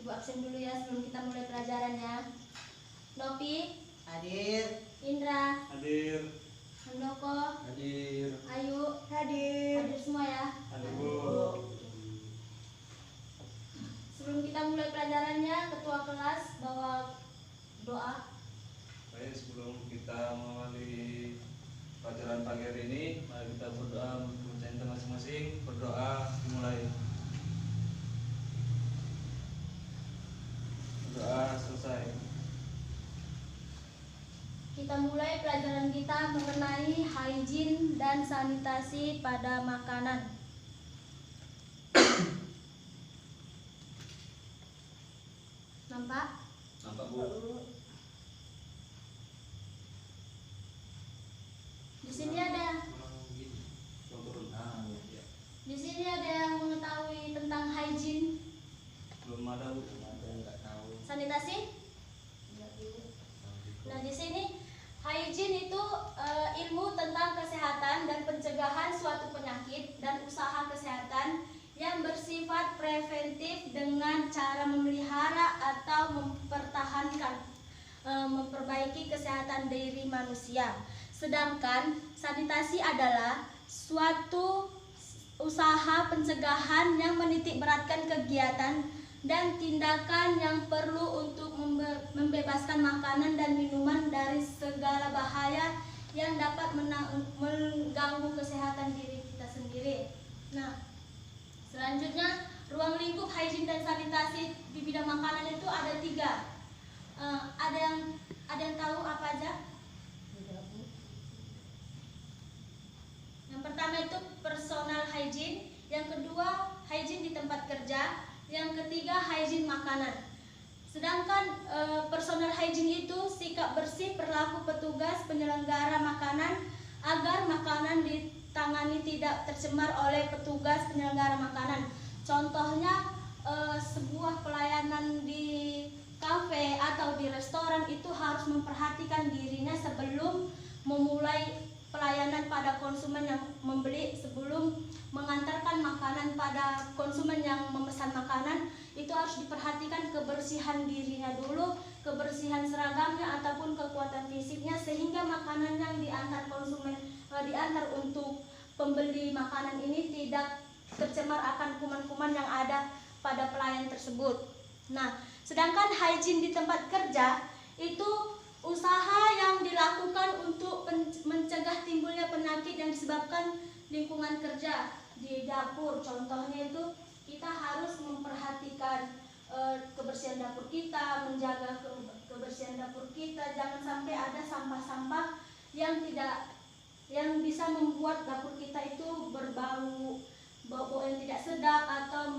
Ibu absen dulu ya sebelum kita mulai pelajarannya. Nopi, Hadir. Indra, Hadir. Handoko, Hadir. Ayu, Hadir. hadir semua ya. Hadir, Bu. Sebelum kita mulai pelajarannya, ketua kelas bawa doa. Baik, sebelum kita mengawali pelajaran pagi hari ini, mari kita berdoa untuk kita masing-masing. Berdoa dimulai. Berdoa selesai. Kita mulai pelajaran kita mengenai hygiene dan sanitasi pada makanan. Nampak? Nampak, Bu? Di sini ada Ya. Di sini ada yang mengetahui tentang hygiene, Belum ada, Bu. sanitasi? Nah, di sini hygiene itu ilmu tentang kesehatan dan pencegahan suatu penyakit dan usaha kesehatan yang bersifat preventif dengan cara memelihara atau mempertahankan memperbaiki kesehatan diri manusia. Sedangkan sanitasi adalah suatu usaha pencegahan yang menitik beratkan kegiatan dan tindakan yang perlu untuk membebaskan makanan dan minuman dari segala bahaya yang dapat mengganggu kesehatan diri kita sendiri. Nah, selanjutnya ruang lingkup hygiene dan sanitasi di bidang makanan itu ada 3. Ada yang tahu apa aja? Yang pertama itu personal hygiene, yang kedua hygiene di tempat kerja, yang ketiga hygiene makanan. Sedangkan personal hygiene itu sikap bersih perilaku petugas penyelenggara makanan agar makanan ditangani tidak tercemar oleh petugas penyelenggara makanan. Contohnya sebuah pelayanan di kafe atau di restoran itu harus memperhatikan dirinya sebelum memulai pelayanan pada konsumen yang membeli, sebelum mengantarkan makanan pada konsumen yang memesan makanan. Itu harus diperhatikan kebersihan dirinya dulu, kebersihan seragamnya ataupun kekuatan fisiknya, sehingga makanan yang diantar konsumen diantar untuk pembeli makanan ini tidak tercemar akan kuman-kuman yang ada pada pelayan tersebut. Nah, sedangkan hygiene di tempat kerja itu usaha yang dilakukan untuk mencegah timbulnya penyakit yang disebabkan lingkungan kerja di dapur. Contohnya itu kita harus memperhatikan kebersihan dapur kita, menjaga kebersihan dapur kita, jangan sampai ada sampah-sampah yang bisa membuat dapur kita itu berbau yang tidak sedap atau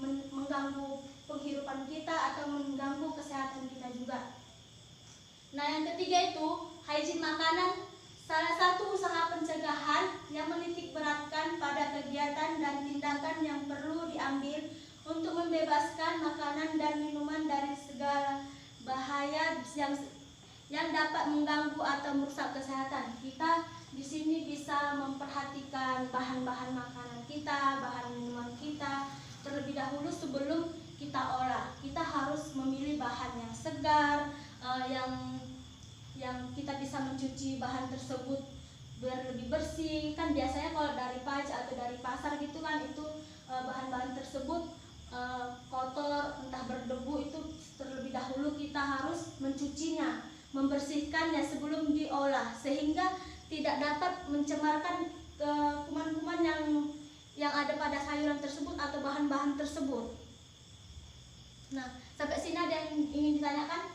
mengganggu penghidupan kita atau mengganggu kesehatan kita juga. Nah, yang ketiga itu hygiene makanan, salah satu usaha pencegahan yang menitik beratkan pada kegiatan dan tindakan yang perlu diambil untuk membebaskan makanan dan minuman dari segala bahaya yang dapat mengganggu atau merusak kesehatan. Kita di sini bisa memperhatikan bahan-bahan makanan kita, bahan minuman kita terlebih dahulu sebelum kita olah. Kita harus memilih bahan yang segar, yang kita bisa mencuci bahan tersebut biar lebih bersih. Kan biasanya kalau dari paj atau dari pasar gitu kan, itu bahan-bahan tersebut kotor, entah berdebu, itu terlebih dahulu kita harus mencucinya, membersihkannya sebelum diolah, sehingga tidak dapat mencemarkan kuman-kuman yang ada pada sayuran tersebut atau bahan-bahan tersebut. Nah, sampai sini ada yang ingin ditanyakan?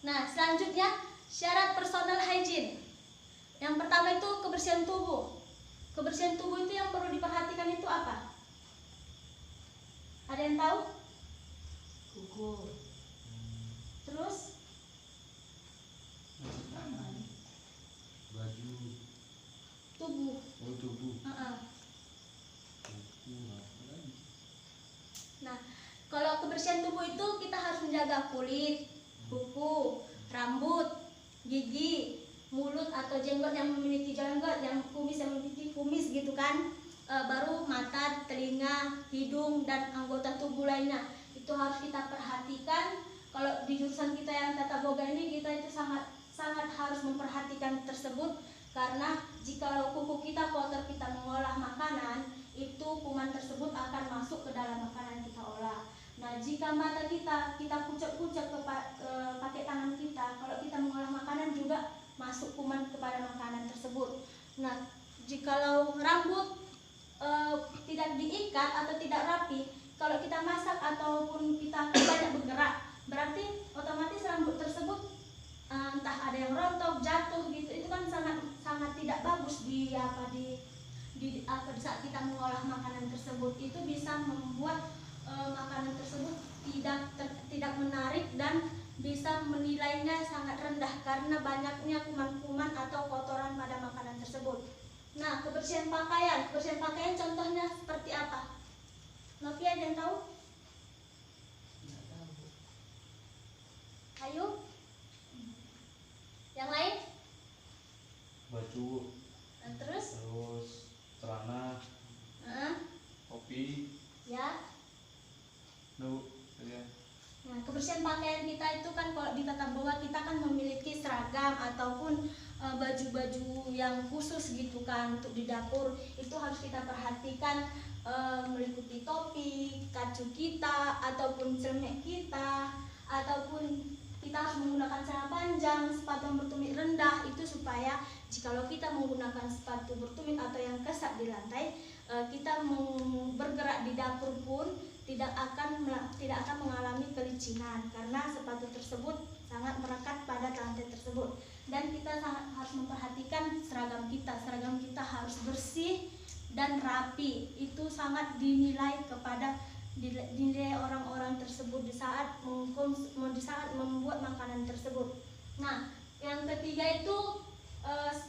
Nah, selanjutnya syarat personal hygiene. Yang pertama itu kebersihan tubuh. Kebersihan tubuh itu yang perlu diperhatikan itu apa? Ada yang tahu? Kuku. Terus? Tangan, baju, Tubuh. tubuh. Nah, kalau kebersihan tubuh itu kita harus menjaga kulit, kuku, rambut, gigi, mulut atau jenggot yang memiliki jenggot, yang kumis yang memiliki kumis gitu kan. baru mata, telinga, hidung, dan anggota tubuh lainnya. Itu harus kita perhatikan. Kalau di jurusan kita yang tata boga ini, kita itu sangat harus memperhatikan tersebut, karena jika kuku kita kotor, kita mengolah makanan, itu kuman tersebut akan masuk ke dalam makanan kita olah. Nah, jika mata kita kucek-kucek pakai tangan kita, kalau kita mengolah makanan juga masuk kuman kepada makanan tersebut. Nah, jikalau rambut tidak diikat atau tidak rapi, kalau kita masak ataupun kita banyak bergerak, berarti otomatis rambut tersebut entah ada yang rontok, jatuh gitu. Itu kan sangat tidak bagus di saat kita mengolah makanan tersebut. Itu bisa membuat makanan tersebut tidak menarik dan bisa menilainya sangat rendah karena banyaknya kuman-kuman atau kotoran pada makanan tersebut. Nah, kebersihan pakaian contohnya seperti apa? Novia, ada yang tahu? Ayo. Yang lain? Baju. Dan terus Celana. Kopi. Ya. Ya. Nah, kebersihan pakaian kita itu kan kalau di tata boga kita kan memiliki seragam ataupun baju-baju yang khusus gitu kan untuk di dapur. Itu harus kita perhatikan, meliputi topi, kacu kita ataupun celemek kita, ataupun kita harus menggunakan celana panjang, sepatu yang bertumit rendah. Itu supaya jikalau kita menggunakan sepatu bertumit atau yang kesat di lantai, kita bergerak di dapur pun tidak akan mengalami kelicinan karena sepatu tersebut sangat melekat pada lantai tersebut. Dan kita sangat harus memperhatikan seragam kita harus bersih dan rapi. Itu sangat dinilai orang-orang tersebut di saat membuat makanan tersebut. Nah, yang ketiga itu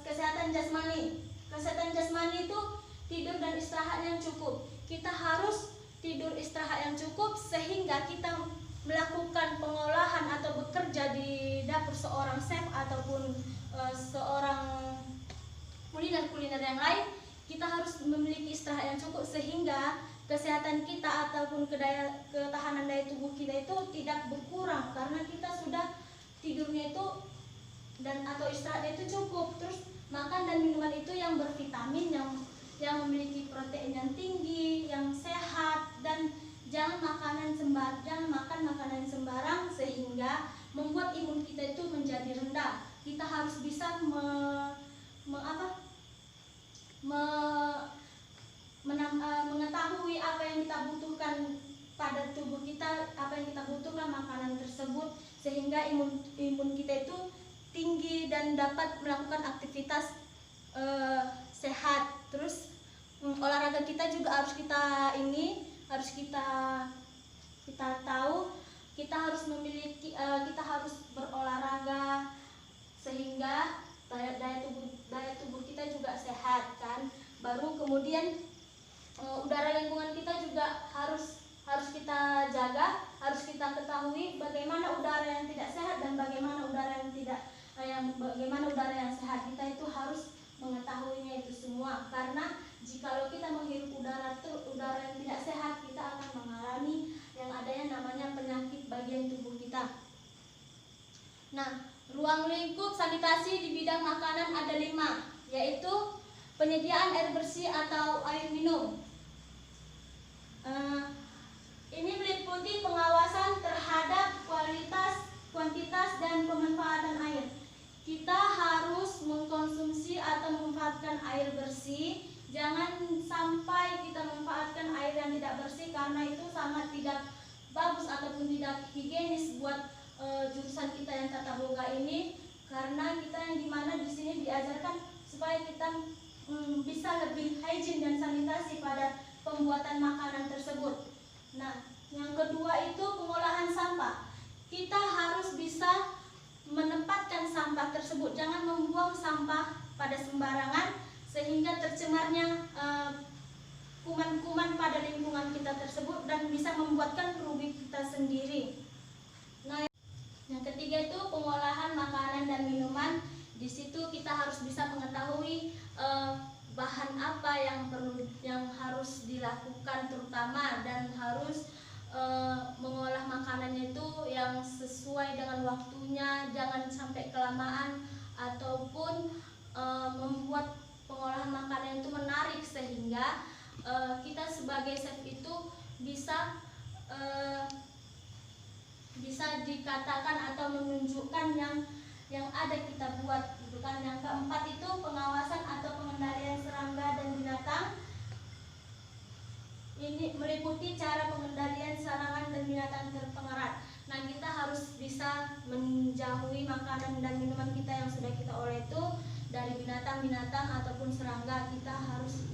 kesehatan jasmani. Kesehatan jasmani itu tidur dan istirahat yang cukup. Kita harus tidur istirahat yang cukup sehingga kita melakukan pengolahan atau bekerja di dapur seorang chef ataupun seorang kuliner yang lain. Kita harus memiliki istirahat yang cukup sehingga kesehatan kita ataupun ketahanan daya tubuh kita itu tidak berkurang karena kita sudah tidurnya itu atau istirahatnya itu cukup. Terus makan dan minuman itu yang bervitamin, yang memiliki protein yang tinggi, yang sehat, dan jangan makan makanan sembarang sehingga membuat imun kita itu menjadi rendah. Kita harus bisa mengetahui apa yang kita butuhkan pada tubuh kita, apa yang kita butuhkan makanan tersebut sehingga imun kita itu tinggi dan dapat melakukan aktivitas sehat. Terus olahraga kita juga harus kita tahu, kita harus berolahraga sehingga daya tubuh kita juga sehat kan. Baru kemudian udara lingkungan kita juga harus kita jaga, harus kita ketahui bagaimana udara yang tidak sehat dan bagaimana udara yang sehat. Kita itu harus mengetahuinya itu semua, karena jikalau kita menghirup udara yang tidak sehat, kita akan mengalami yang adanya namanya penyakit bagian tubuh kita. Nah, ruang lingkup sanitasi di bidang makanan ada 5, yaitu penyediaan air bersih atau air minum. Ini meliputi pengawasan terhadap kuantitas dan pemanfaatan air. Kita harus mengkonsumsi atau memanfaatkan air bersih. Jangan sampai kita memanfaatkan air yang tidak bersih karena itu sangat tidak bagus ataupun tidak higienis buat jurusan kita yang tata boga ini. Karena kita yang dimana di sini diajarkan supaya kita bisa lebih hygiene dan sanitasi pada pembuatan makanan tersebut. Nah, yang kedua itu pengolahan sampah. Kita harus bisa menempatkan sampah tersebut, jangan membuang sampah pada sembarangan sehingga tercemarnya kuman-kuman pada lingkungan kita tersebut dan bisa membuatkan rugi kita sendiri. Nah, yang ketiga itu pengolahan makanan dan minuman. Di situ kita harus bisa mengetahui bahan apa yang sampai kelamaan ataupun membuat pengolahan makanan itu menarik, sehingga kita sebagai chef itu bisa dikatakan atau menunjukkan yang ada kita buat gitu kan. Yang keempat itu pengawasan atau pengendalian serangga dan binatang. Ini meliputi cara pengendalian serangan dan binatang terpengaruh. Nah, kita harus bisa menjauhi makanan dan minuman kita yang sudah kita olah itu dari binatang-binatang ataupun serangga. Kita harus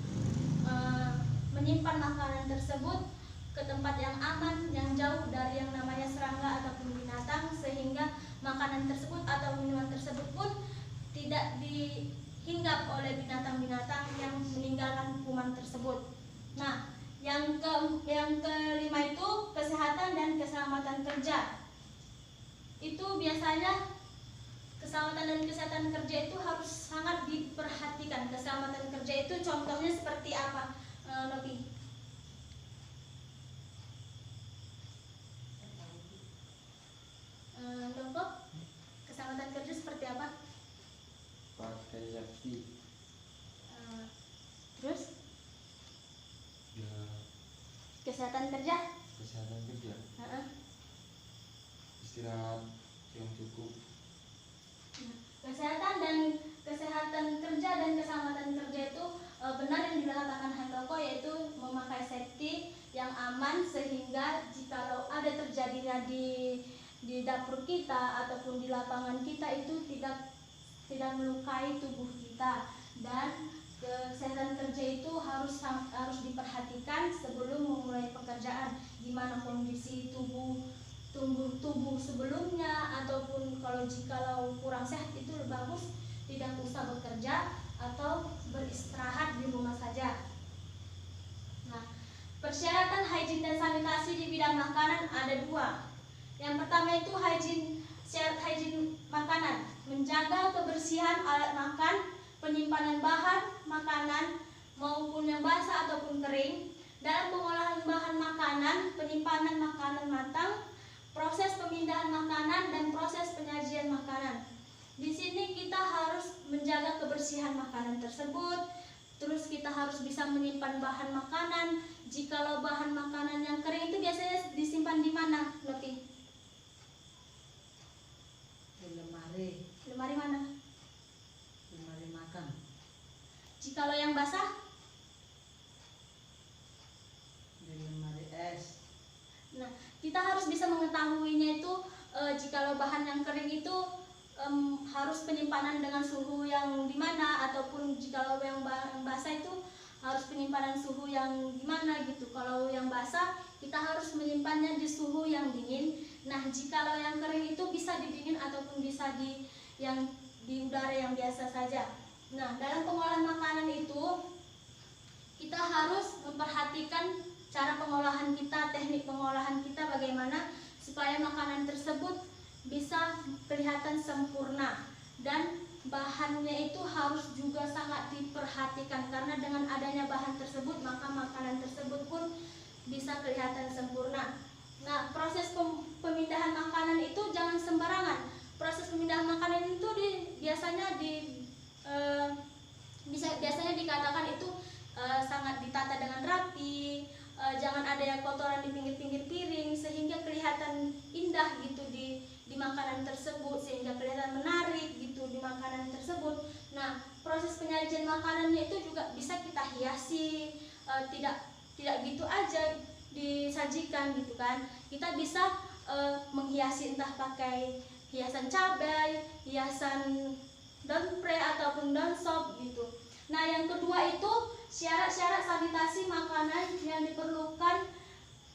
menyimpan makanan tersebut ke tempat yang aman, yang jauh dari yang namanya serangga ataupun binatang, sehingga makanan tersebut atau minuman tersebut pun tidak dihinggap oleh binatang-binatang yang meninggalkan kuman tersebut. Nah, yang kelima itu kesehatan dan keselamatan kerja. Itu biasanya keselamatan dan kesehatan kerja itu harus sangat diperhatikan. Keselamatan kerja itu contohnya seperti apa, Novi? Novo, keselamatan kerja seperti apa? Pakai safety. Terus Ya, kesehatan kerja? kesehatan kerja, Heeh. istirahat yang cukup. Kesehatan kerja dan keselamatan kerja itu benar yang dikatakan Handoko, yaitu memakai safety yang aman, sehingga jikalau ada terjadinya di dapur kita ataupun di lapangan kita itu tidak melukai tubuh kita. Dan kesehatan kerja itu harus diperhatikan sebelum memulai pekerjaan, gimana kondisi tubuh sebelumnya, ataupun jikalau kurang sehat itu lebih bagus tidak usah bekerja atau beristirahat di rumah saja. Nah, persyaratan hygiene dan sanitasi di bidang makanan ada dua. Yang pertama itu syarat hygiene makanan, menjaga kebersihan alat makan, penyimpanan bahan makanan maupun yang basah ataupun kering. Dalam pengolahan bahan makanan, penyimpanan makanan matang, proses pemindahan makanan, dan proses penyajian makanan. Di sini kita harus menjaga kebersihan makanan tersebut. Terus kita harus bisa menyimpan bahan makanan. Jikalau bahan makanan yang kering itu biasanya disimpan di mana, Novi? Di lemari. Lemari mana? Lemari makan. Jikalau yang basah? Di lemari es. Nah, kita harus bisa mengetahuinya itu jikalau bahan yang kering itu harus penyimpanan dengan suhu yang di mana, ataupun jikalau yang basah itu harus penyimpanan suhu yang gimana gitu. Kalau yang basah kita harus menyimpannya di suhu yang dingin. Nah, jikalau yang kering itu bisa didingin ataupun bisa di udara yang biasa saja. Nah, dalam pengolahan makanan itu kita harus memperhatikan cara pengolahan kita, teknik pengolahan kita bagaimana supaya makanan tersebut bisa kelihatan sempurna, dan bahannya itu harus juga sangat diperhatikan, karena dengan adanya bahan tersebut maka makanan tersebut pun bisa kelihatan sempurna. Nah, proses pemindahan makanan itu jangan sembarangan. Proses pemindahan makanan itu biasanya dikatakan itu sangat ditata dengan rapi. Jangan ada yang kotoran di pinggir-pinggir piring sehingga kelihatan indah gitu di makanan tersebut, sehingga kelihatan menarik gitu di makanan tersebut. Nah, proses penyajian makanannya itu juga bisa kita hiasi, tidak gitu aja disajikan gitu kan. Kita bisa menghiasi, entah pakai hiasan cabai, hiasan daun pre ataupun daun sop gitu. Nah, yang kedua itu syarat-syarat sanitasi makanan yang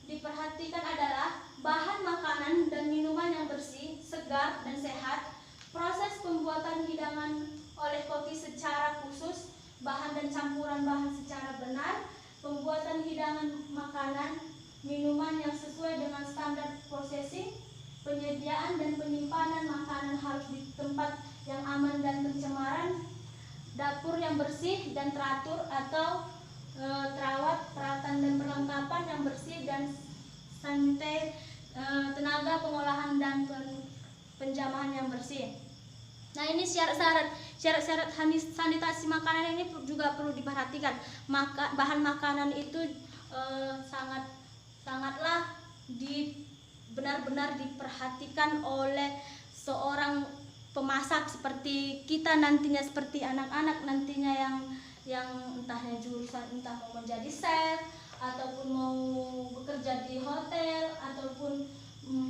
diperhatikan adalah bahan makanan dan minuman yang bersih, segar, dan sehat, proses pembuatan hidangan oleh koki secara khusus, bahan dan campuran bahan secara benar, pembuatan hidangan makanan, minuman yang sesuai dengan standar processing, penyediaan dan penyimpanan makanan harus di tempat yang aman dan pencemaran, dapur yang bersih dan teratur atau terawat, peralatan dan perlengkapan yang bersih dan santai, tenaga pengolahan dan penjamahan yang bersih. Nah, ini syarat-syarat sanitasi makanan ini juga perlu diperhatikan. Bahan makanan itu sangatlah benar-benar diperhatikan oleh seorang pemasak seperti kita nantinya, seperti anak-anak nantinya yang entahnya jurusan, entah mau menjadi chef ataupun mau bekerja di hotel ataupun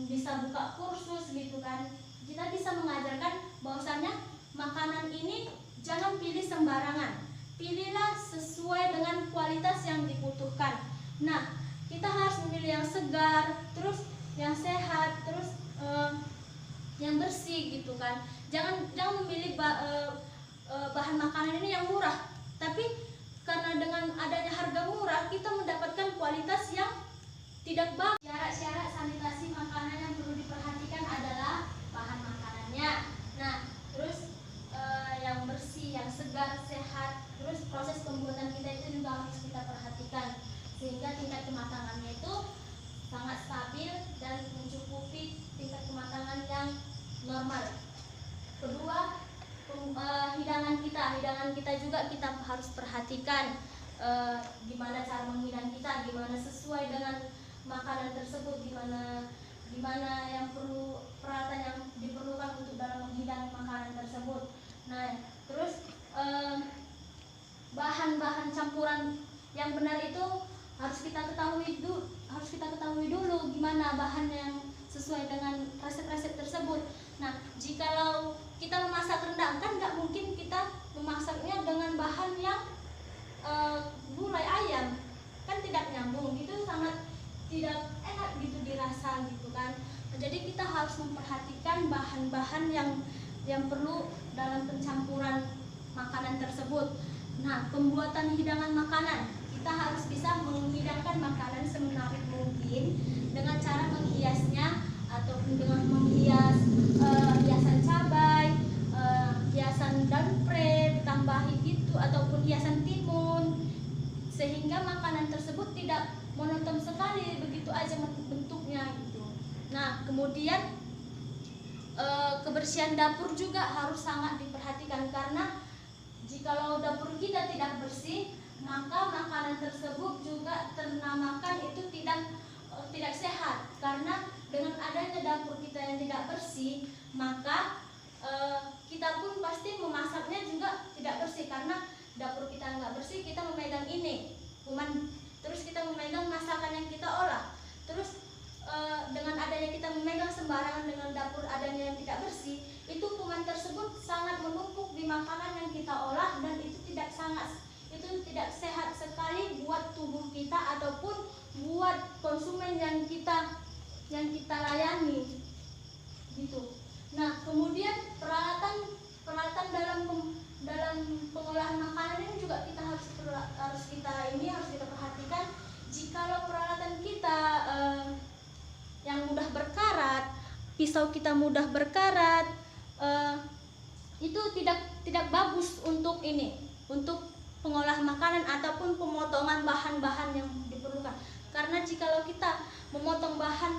bisa buka kursus gitu kan. Kita bisa mengajarkan bahwasanya makanan ini jangan pilih sembarangan, pilihlah sesuai dengan kualitas yang dibutuhkan. Nah, kita harus memilih yang segar, terus yang sehat, terus yang bersih gitu kan. Jangan memilih bahan makanan ini yang murah, tapi karena dengan adanya harga murah kita mendapatkan kualitas yang tidak bagus. Syarat-syarat sanitasi makanan yang perlu diperhatikan adalah bahan makanannya. Nah, terus yang bersih, yang segar, sehat, terus proses pembuatan kita itu juga harus kita perhatikan sehingga tingkat kematangannya itu sangat stabil dan mencukupi tingkat kematangan yang normal. Kedua, hidangan kita juga kita harus perhatikan gimana cara menghidang kita, gimana sesuai dengan makanan tersebut, gimana yang perlu peralatan yang diperlukan untuk dalam menghidang makanan tersebut. Nah, terus bahan-bahan campuran yang benar itu harus kita ketahui dulu gimana bahan yang sesuai dengan resep-resep tersebut. Nah, jikalau kita memasak rendang, kan nggak mungkin kita memasaknya dengan bahan yang gulai ayam, kan tidak nyambung, itu sangat tidak enak gitu dirasa gitu kan. Jadi kita harus memperhatikan bahan-bahan yang perlu dalam pencampuran makanan tersebut. Nah, pembuatan hidangan makanan, kita harus bisa menghidangkan makanan semenarik mungkin dengan cara menghiasnya ataupun dengan menghias hiasan cabai, hiasan daun pre ditambahi gitu, ataupun hiasan timun, sehingga makanan tersebut tidak monoton sekali begitu aja bentuknya gitu. Nah, kemudian kebersihan dapur juga harus sangat diperhatikan, karena jikalau dapur kita tidak bersih, maka makanan tersebut juga ternamakan itu tidak sehat. Karena dengan adanya dapur kita yang tidak bersih, maka kita pun pasti memasaknya juga tidak bersih. Karena dapur kita nggak bersih, kita memegang ini kuman, terus kita memegang masakan yang kita olah, terus dengan adanya kita memegang sembarangan dengan dapur adanya yang tidak bersih, itu kuman tersebut sangat menumpuk di makanan yang kita olah, dan itu tidak sehat sekali buat tubuh kita ataupun buat konsumen yang kita layani gitu. Nah, kemudian peralatan dalam pengolahan makanan ini juga kita harus kita perhatikan. Jikalau peralatan kita yang mudah berkarat, pisau kita mudah berkarat, itu tidak bagus untuk pengolahan makanan ataupun pemotongan bahan-bahan yang diperlukan. Karena jikalau kita memotong bahan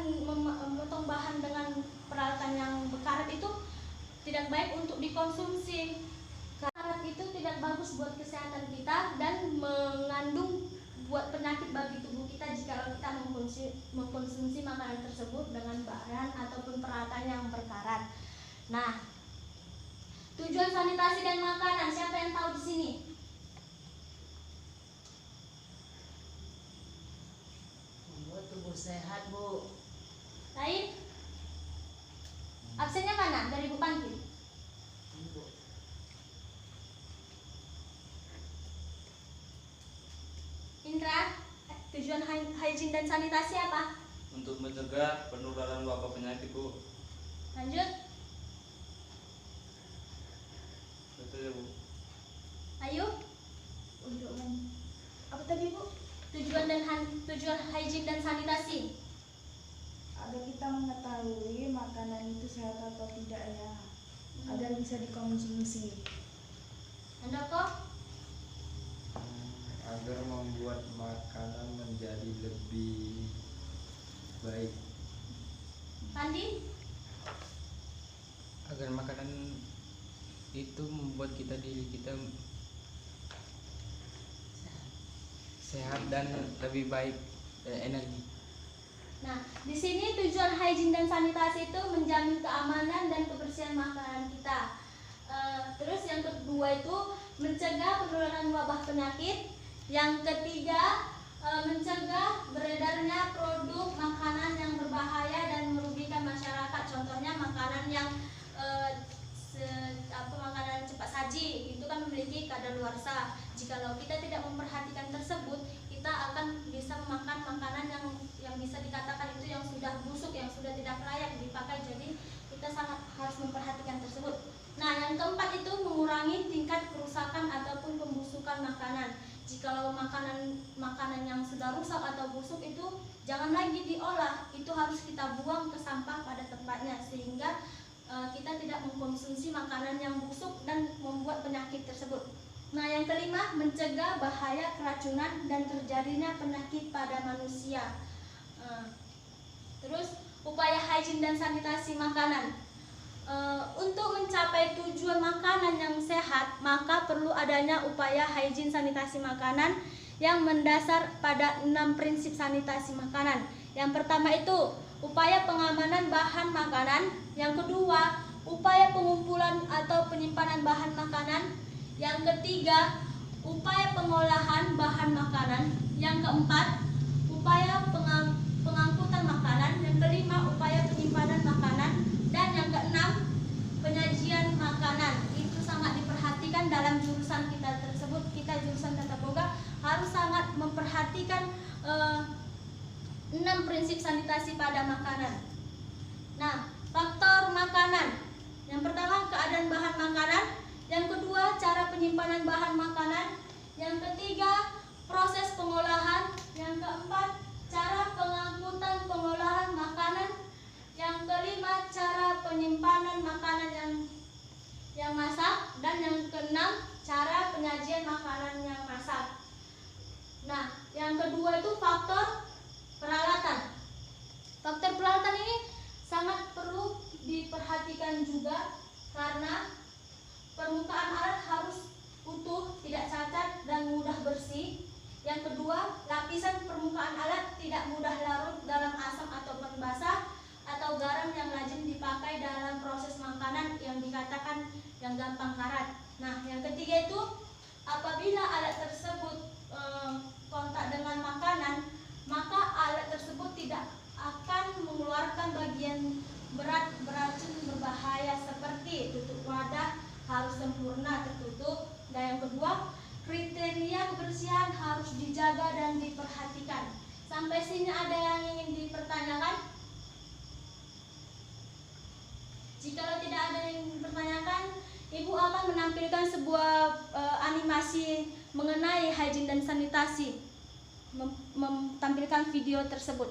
dengan peralatan yang berkarat itu tidak baik untuk dikonsumsi. Karat itu tidak bagus buat kesehatan kita dan mengandung buat penyakit bagi tubuh kita jikalau kita mengkonsumsi makanan tersebut dengan bahan ataupun peralatan yang berkarat. Nah, tujuan sanitasi dan makanan, siapa yang tahu di sini? Membuat tubuh sehat, Bu. Lain? Absennya mana dari Bu Panti? Bu. Indra, tujuan hygiene dan sanitasi apa? Untuk mencegah penularan wabah penyakit, Bu. Lanjut. Betul ya, Bu. Ayo. Untuk apa tadi, Bu? Tujuan hygiene dan sanitasi. Agar kita mengetahui makanan itu sehat atau tidak ya, agar bisa dikonsumsi. Handoko? Agar membuat makanan menjadi lebih baik. Pandi? Agar makanan itu membuat diri kita sehat dan lebih baik, energi. Nah, di sini tujuan hygiene dan sanitasi itu menjamin keamanan dan kebersihan makanan kita. Terus yang kedua itu mencegah penularan wabah penyakit. Yang ketiga, mencegah beredarnya produk makanan yang berbahaya dan merugikan masyarakat. Contohnya makanan yang makanan cepat saji itu kan memiliki kadaluarsa. Jikalau kita tidak memperhatikan tersebut, kita akan bisa memakan makanan yang bisa dikatakan itu yang sudah busuk, yang sudah tidak layak dipakai. Jadi kita sangat harus memperhatikan tersebut. Nah, yang keempat itu mengurangi tingkat kerusakan ataupun pembusukan makanan. Jikalau makanan yang sudah rusak atau busuk itu jangan lagi diolah, itu harus kita buang ke sampah pada tempatnya sehingga kita tidak mengkonsumsi makanan yang busuk dan membuat penyakit tersebut. Nah, yang kelima, mencegah bahaya keracunan dan terjadinya penyakit pada manusia. Terus, upaya hygiene dan sanitasi makanan. Untuk mencapai tujuan makanan yang sehat, maka perlu adanya upaya hygiene sanitasi makanan yang mendasar pada 6 prinsip sanitasi makanan. Yang pertama itu upaya pengamanan bahan makanan. Yang kedua, upaya pengumpulan atau penyimpanan bahan makanan. Yang ketiga, upaya pengolahan bahan makanan. Yang keempat, upaya pengangkutan makanan. Yang kelima, upaya penyimpanan makanan. Dan yang keenam, penyajian makanan. Itu sangat diperhatikan dalam jurusan kita tersebut. Kita jurusan tata boga harus sangat memperhatikan 6 prinsip sanitasi pada makanan. Nah, faktor makanan. Yang pertama, keadaan bahan makanan. Yang kedua, cara penyimpanan bahan makanan. Yang ketiga, proses pengolahan. Yang keempat, cara pengangkutan pengolahan makanan. Yang kelima, cara penyimpanan makanan yang masak. Dan yang keenam, cara penyajian makanan yang masak. Nah, yang kedua itu faktor peralatan. Faktor peralatan ini sangat perlu diperhatikan juga karena permukaan alat harus utuh, tidak cacat dan mudah bersih. Yang kedua, lapisan permukaan alat tidak mudah larut dalam asam ataupun basah atau garam yang lazim dipakai dalam proses makanan yang dikatakan yang gampang karat. Nah, yang ketiga itu apabila alat tersebut kontak dengan makanan, maka alat tersebut tidak akan mengeluarkan bagian berat beracun berbahaya seperti tutup wadah harus sempurna tertutup. Dan yang kedua, kriteria kebersihan harus dijaga dan diperhatikan. Sampai sini ada yang ingin dipertanyakan? Jika tidak ada yang dipertanyakan, Ibu akan menampilkan sebuah animasi mengenai hygiene dan sanitasi, menampilkan video tersebut.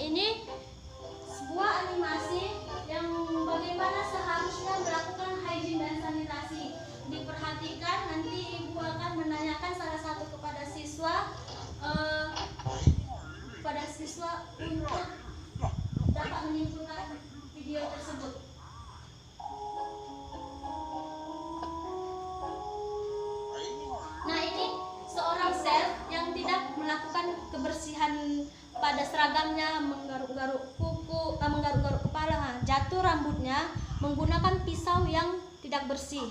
Ini sebuah animasi yang bagaimana seharusnya melakukan hygiene dan sanitasi. Diperhatikan, nanti Ibu akan menanyakan salah satu kepada siswa untuk dapat menyimpulkan video tersebut. Nah, ini seorang chef yang tidak melakukan kebersihan pada seragamnya, menggaruk-garuk kuku, menggaruk-garuk kepala, jatuh rambutnya menggunakan pisau yang tidak bersih.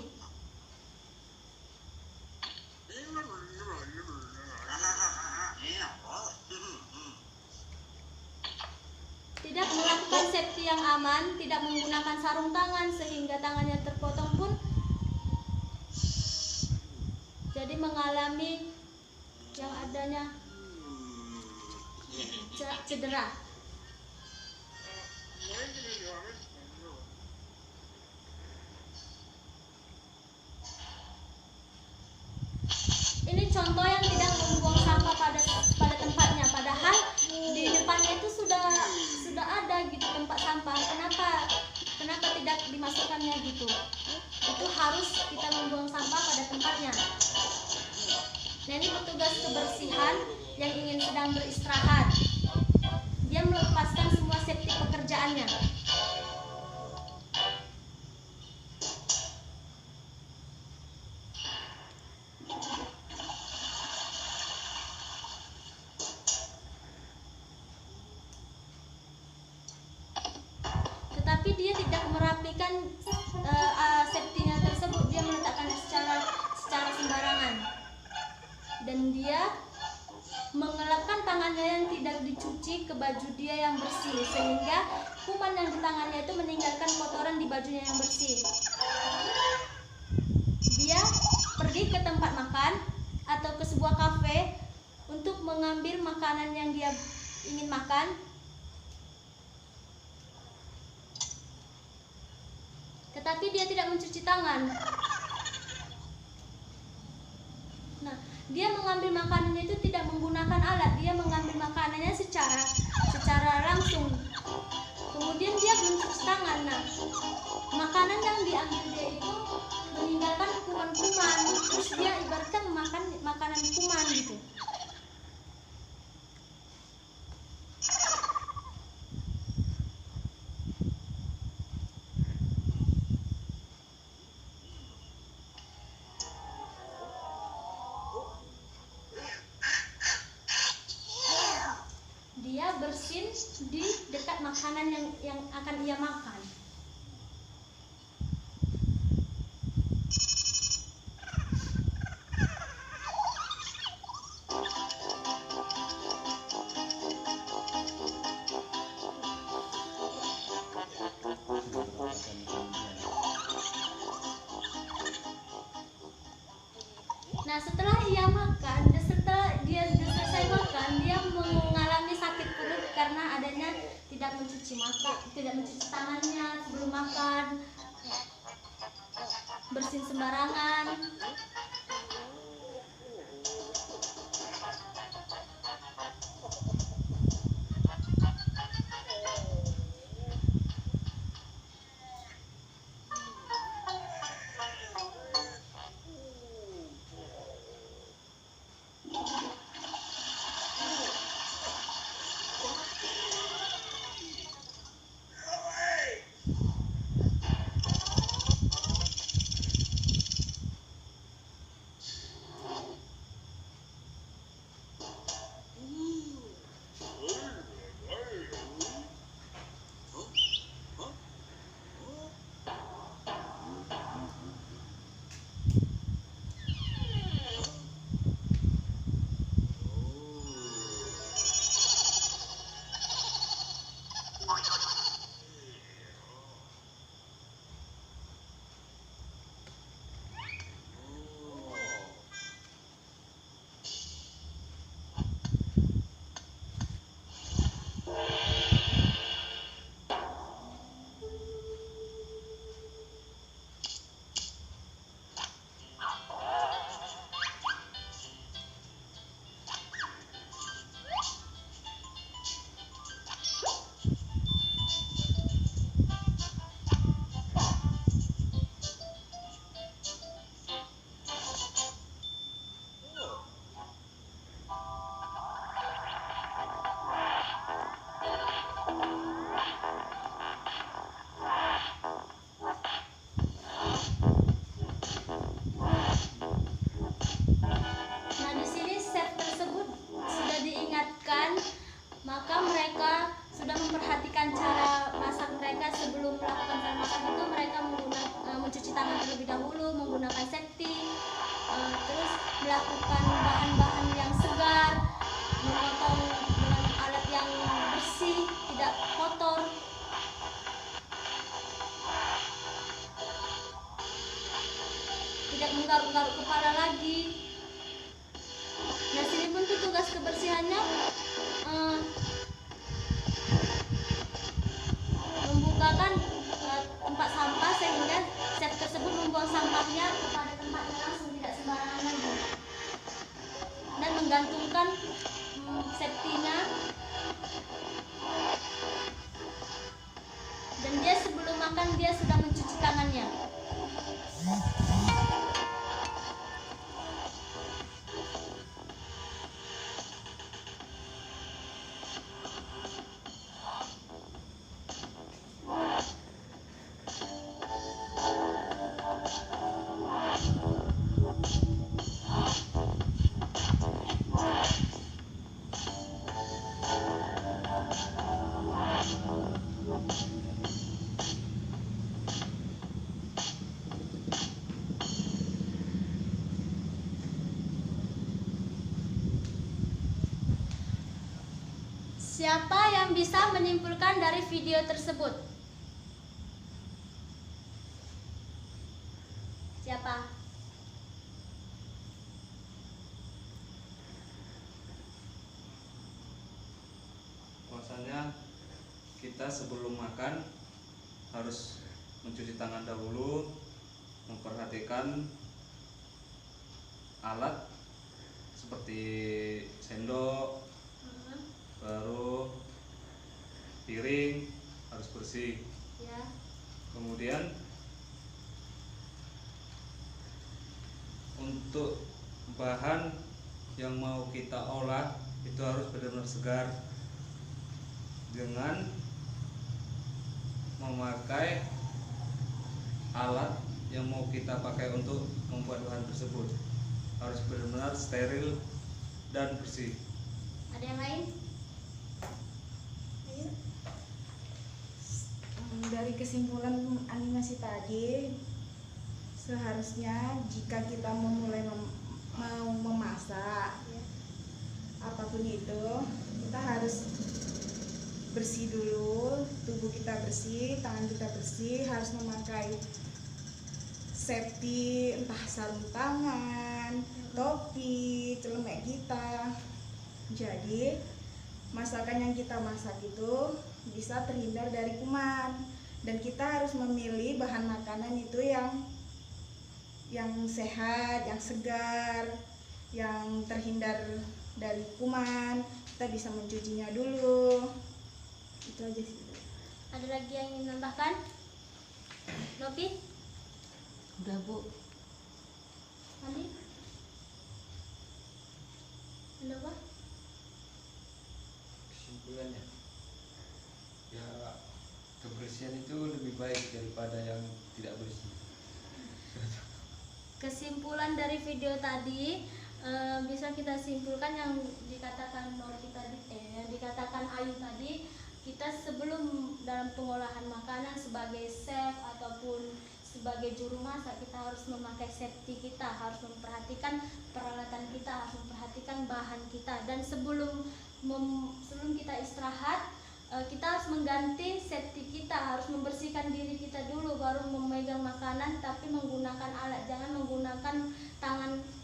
Tidak melakukan safety yang aman, tidak menggunakan sarung tangan sehingga tangannya terpotong pun jadi mengalami yang adanya cedera. Ini contoh yang tidak membuang sampah memasukkannya gitu. Itu harus kita membuang sampah pada tempatnya. Nah, ini petugas kebersihan yang ingin sedang beristirahat. Dia melepaskan semua safety pekerjaannya. Tetapi dia tidak merapikan safety-nya tersebut. Dia meletakkannya secara sembarangan. Dan dia mengelapkan tangannya yang tidak dicuci ke baju dia yang bersih, sehingga kuman yang di tangannya itu meninggalkan kotoran di bajunya yang bersih. Dia pergi ke tempat makan atau ke sebuah kafe untuk mengambil makanan yang dia ingin makan. Tetapi dia tidak mencuci tangan. Nah, dia mengambil makanannya itu tidak menggunakan alat. Dia mengambil makanannya secara langsung. Kemudian dia belum cuci tangan. Nah, makanan yang diambil dia itu meninggalkan kuman-kuman. Terus dia ibaratkan makan makanan kuman gitu. Dia bersin di dekat makanan yang akan ia makan. Nah, setelah ia makan, setelah dia selesai makan, dia mengalami sakit perut karena adanya tidak mencuci tangannya sebelum makan, bersin sembarangan. Maka mereka sudah memperhatikan cara masak mereka. Sebelum melakukan cara masak itu mereka mencuci tangan terlebih dahulu, menggunakan safety, terus melakukan bahan-bahan yang segar, memotong dengan alat yang bersih, tidak kotor. Tidak menggaruk-garuk kepala lagi. Nah, sini pun petugas kebersihannya membukakan tempat sampah sehingga chef tersebut membuang sampahnya kepada tempatnya langsung, tidak sembarangan lagi, dan menggantungkan safety-nya. Dan dia sebelum makan dia sudah mencuci tangannya. Siapa yang bisa menyimpulkan dari video tersebut? Siapa? Bahwasanya kita sebelum makan harus mencuci tangan dahulu, memperhatikan alat seperti sendok, baru piring harus bersih. Ya. Kemudian untuk bahan yang mau kita olah itu harus benar-benar segar dengan memakai alat yang mau kita pakai untuk membuat bahan tersebut harus benar-benar steril dan bersih. Ada yang lain? Ayo. Dari kesimpulan animasi tadi, seharusnya jika kita memulai mau memasak Ya. apapun itu, kita harus bersih dulu, tubuh kita bersih, tangan kita bersih, harus memakai safety, entah sarung tangan, topi, celemek kita. Jadi masakan yang kita masak itu bisa terhindar dari kuman, dan kita harus memilih bahan makanan itu yang sehat, yang segar, yang terhindar dari kuman. Kita bisa mencucinya dulu. Itu aja sih. Ada lagi yang ingin tambahkan? Nopi? Udah Bu. Andi? Ada apa? Kesimpulannya, ya kebersihan itu lebih baik daripada yang tidak bersih. Kesimpulan dari video tadi bisa kita simpulkan yang dikatakan Nopi tadi, yang dikatakan Ayu tadi, kita sebelum dalam pengolahan makanan sebagai chef ataupun sebagai juru masak, kita harus memakai safety, kita harus memperhatikan peralatan kita, harus memperhatikan bahan kita, dan sebelum kita istirahat kita harus mengganti safety kita, harus membersihkan diri kita dulu baru memegang makanan, tapi menggunakan alat, jangan menggunakan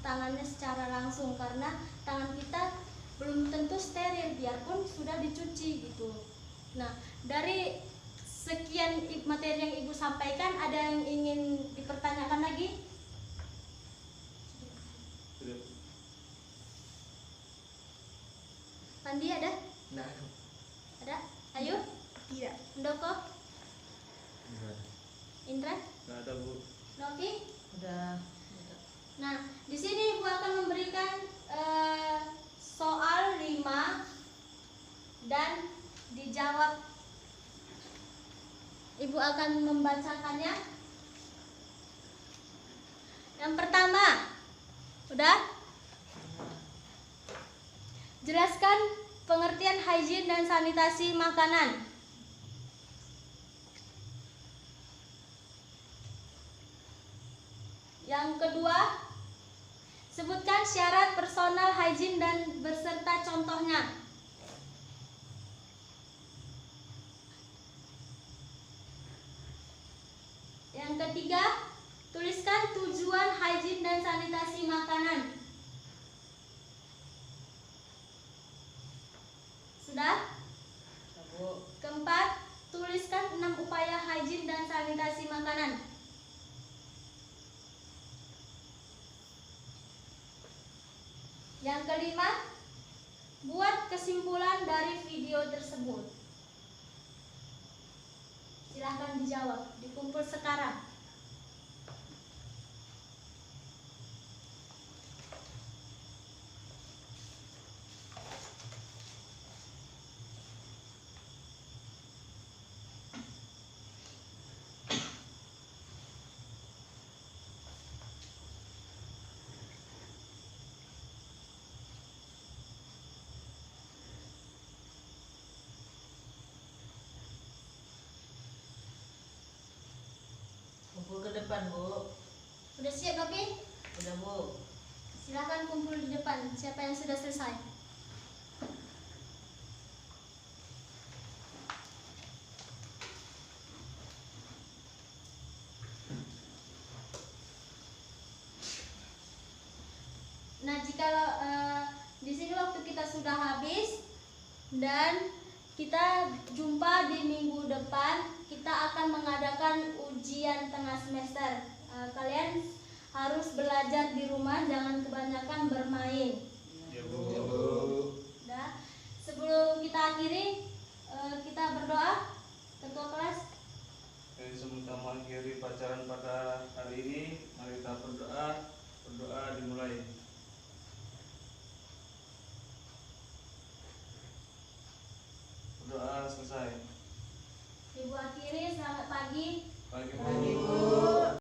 tangannya secara langsung karena tangan kita belum tentu steril biarpun sudah dicuci gitu. Nah, dari sekian materi yang Ibu sampaikan, ada yang ingin dipertanyakan lagi? Andi ada? Nah, Ada? Ayo? Tidak. Ndoko? Indra? Nggak ada Bu. Novi? Udah. Nah, di sini Ibu akan memberikan soal 5 dan dijawab. Ibu akan membacakannya. Yang pertama, udah? Jelaskan pengertian hygiene dan sanitasi makanan. Yang kedua, sebutkan syarat personal hygiene dan beserta contohnya. Yang ketiga, tuliskan tujuan hygiene dan sanitasi makanan. Sudah? Bu. Keempat, tuliskan 6 upaya hygiene dan sanitasi makanan. Yang kelima, buat kesimpulan dari video tersebut. Silahkan dijawab, dikumpul sekarang. Kumpul ke depan, Bu. Sudah siap, Bapi? Udah, Bu. Silahkan kumpul di depan. Siapa yang sudah selesai? Nah, jika di sini waktu kita sudah habis dan kita jumpa di minggu depan, kita akan mengadakan ujian tengah semester. Kalian harus belajar di rumah, jangan kebanyakan bermain. Ya, Ya, Bu. Bu. Nah, sebelum kita akhiri, kita berdoa. Ketua kelas. Jadi sebelum kita mengakhiri pelajaran pada hari ini, mari kita berdoa. Berdoa dimulai. Berdoa selesai. Ibu akhiri, selamat pagi. Pagi, Bu.